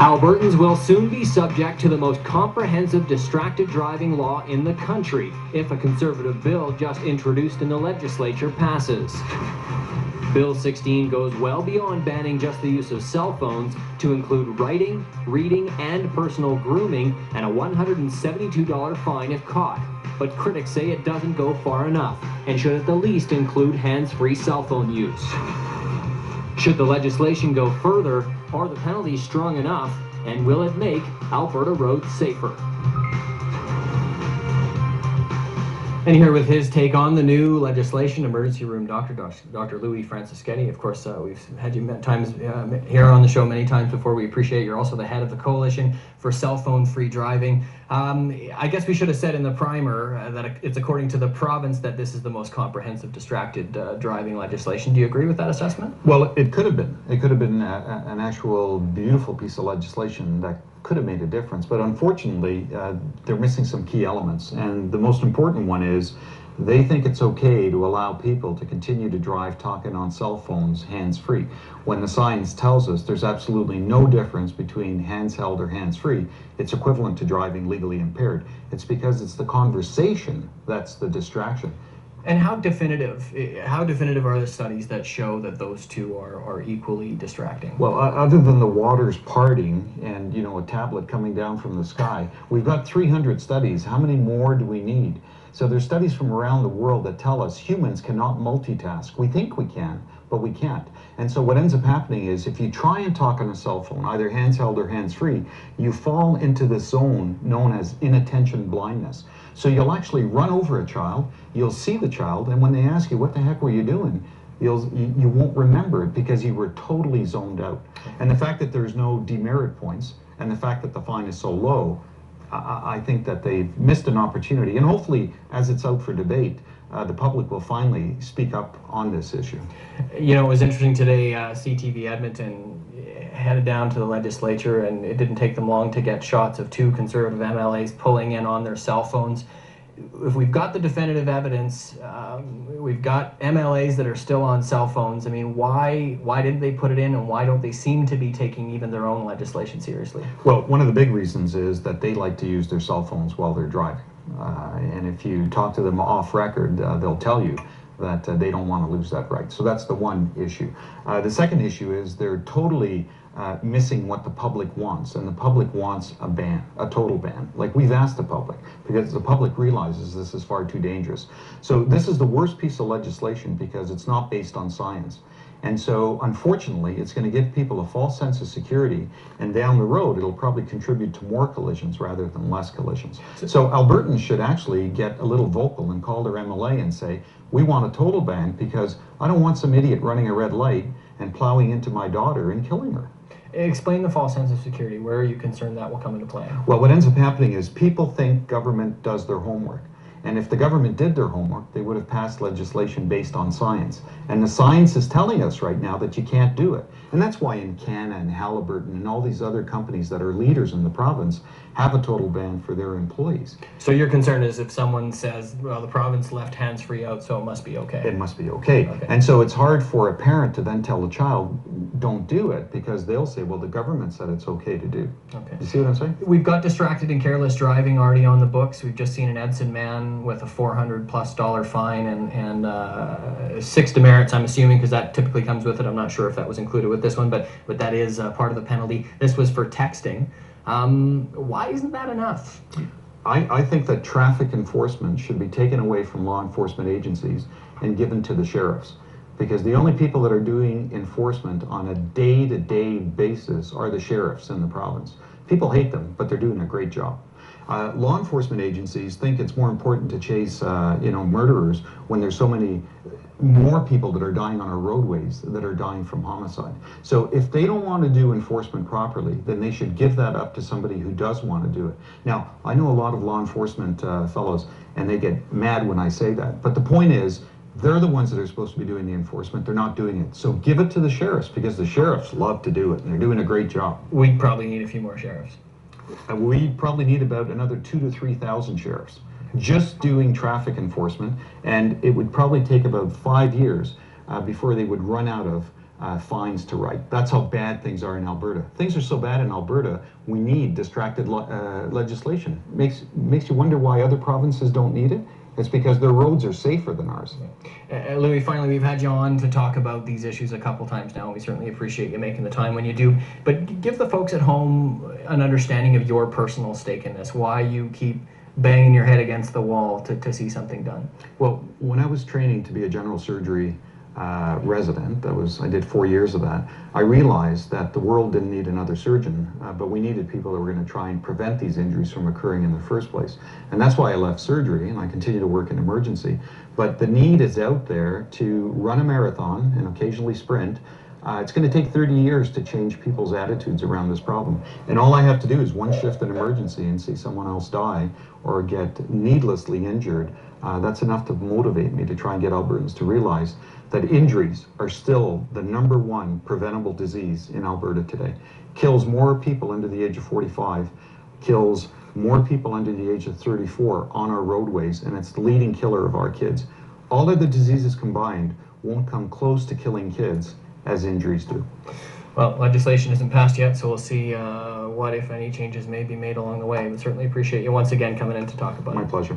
Albertans will soon be subject to the most comprehensive distracted driving law in the country if a Conservative bill just introduced in the legislature passes. Bill 16 goes well beyond banning just the use of cell phones to include writing, reading, and personal grooming, and a $172 fine if caught. But critics say it doesn't go far enough and should at the least include hands-free cell phone use. Should the legislation go further, are the penalties strong enough, and will it make Alberta roads safer? And here with his take on the new legislation, emergency room doctor, Dr. Louis Francescutti. Of course, we've had you here on the show many times before. We appreciate you're also the head of the Coalition for Cell Phone-Free Driving. I guess we should have said in the primer that it's according to the province that this is the most comprehensive distracted driving legislation. Do you agree with that assessment? Well, it could have been. It could have been an actual beautiful piece of legislation that could have made a difference, but unfortunately they're missing some key elements, and the most important one is they think it's okay to allow people to continue to drive talking on cell phones hands-free when the science tells us there's absolutely no difference between handheld or hands-free. It's equivalent to driving legally impaired. It's because it's the conversation that's the distraction. And how definitive are the studies that show that those two are equally distracting? Well, other than the waters parting and, you know, a tablet coming down from the sky, we've got 300 studies. How many more do we need? So there's studies from around the world that tell us humans cannot multitask. We think we can, but we can't. And so what ends up happening is if you try and talk on a cell phone, either handheld or hands-free, you fall into this zone known as inattention blindness. So you'll actually run over a child, you'll see the child, and when they ask you, what the heck were you doing? You won't remember it because you were totally zoned out. And the fact that there's no demerit points, and the fact that the fine is so low, I think that they've missed an opportunity. And hopefully, as it's out for debate, the public will finally speak up on this issue. You know, it was interesting today, CTV Edmonton headed down to the legislature, and it didn't take them long to get shots of two Conservative MLAs pulling in on their cell phones. If we've got the definitive evidence, we've got MLAs that are still on cell phones. I mean, why didn't they put it in, and why don't they seem to be taking even their own legislation seriously? Well, one of the big reasons is that they like to use their cell phones while they're driving. And if you talk to them off record, they'll tell you that they don't want to lose that right. So that's the one issue. The second issue is they're totally missing what the public wants, and the public wants a ban, a total ban, like we've asked the public, because the public realizes this is far too dangerous. So this is the worst piece of legislation because it's not based on science. And so, unfortunately, it's going to give people a false sense of security, and down the road, it'll probably contribute to more collisions rather than less collisions. So Albertans should actually get a little vocal and call their MLA and say, we want a total ban because I don't want some idiot running a red light and plowing into my daughter and killing her. Explain the false sense of security. Where are you concerned that will come into play? Well, what ends up happening is people think government does their homework. And if the government did their homework, they would have passed legislation based on science. And the science is telling us right now that you can't do it. And that's why Encana and Halliburton and all these other companies that are leaders in the province have a total ban for their employees. So your concern is if someone says, well, the province left hands-free out, so it must be okay. It must be okay. And so it's hard for a parent to then tell the child, don't do it, because they'll say, well, the government said it's okay to do. Okay. You see what I'm saying? We've got distracted and careless driving already on the books. We've just seen an Edson man with a $400+ fine and 6 demerits, I'm assuming, because that typically comes with it. I'm not sure if that was included with this one, but that is part of the penalty. This was for texting. Why isn't that enough? I think that traffic enforcement should be taken away from law enforcement agencies and given to the sheriffs, because the only people that are doing enforcement on a day-to-day basis are the sheriffs in the province. People hate them, but they're doing a great job. Law enforcement agencies think it's more important to chase murderers when there's so many more people that are dying on our roadways that are dying from homicide. So if they don't want to do enforcement properly, then they should give that up to somebody who does want to do it. Now, I know a lot of law enforcement fellows, and they get mad when I say that, but the point is, they're the ones that are supposed to be doing the enforcement. They're not doing it. So give it to the sheriffs, because the sheriffs love to do it, and they're doing a great job. We probably need a few more sheriffs. We probably need about another 2,000 to 3,000 sheriffs just doing traffic enforcement, and it would probably take about 5 years before they would run out of fines to write. That's how bad things are in Alberta. Things are so bad in Alberta, we need distracted legislation. Makes you wonder why other provinces don't need it. It's because their roads are safer than ours. Louis, finally, we've had you on to talk about these issues a couple times now. We certainly appreciate you making the time when you do. But give the folks at home an understanding of your personal stake in this, why you keep banging your head against the wall to see something done. Well, when I was training to be a general surgery resident, I did 4 years of that, I realized that the world didn't need another surgeon, but we needed people that were going to try and prevent these injuries from occurring in the first place. And that's why I left surgery, and I continue to work in emergency. But the need is out there to run a marathon and occasionally sprint. It's going to take 30 years to change people's attitudes around this problem. And all I have to do is one shift in emergency and see someone else die or get needlessly injured. That's enough to motivate me to try and get Albertans to realize that injuries are still the #1 preventable disease in Alberta today. Kills more people under the age of 45, kills more people under the age of 34 on our roadways, and it's the leading killer of our kids. All of the diseases combined won't come close to killing kids as injuries do. Well, legislation isn't passed yet, so we'll see what, if any, changes may be made along the way. But certainly appreciate you once again coming in to talk about it. My pleasure.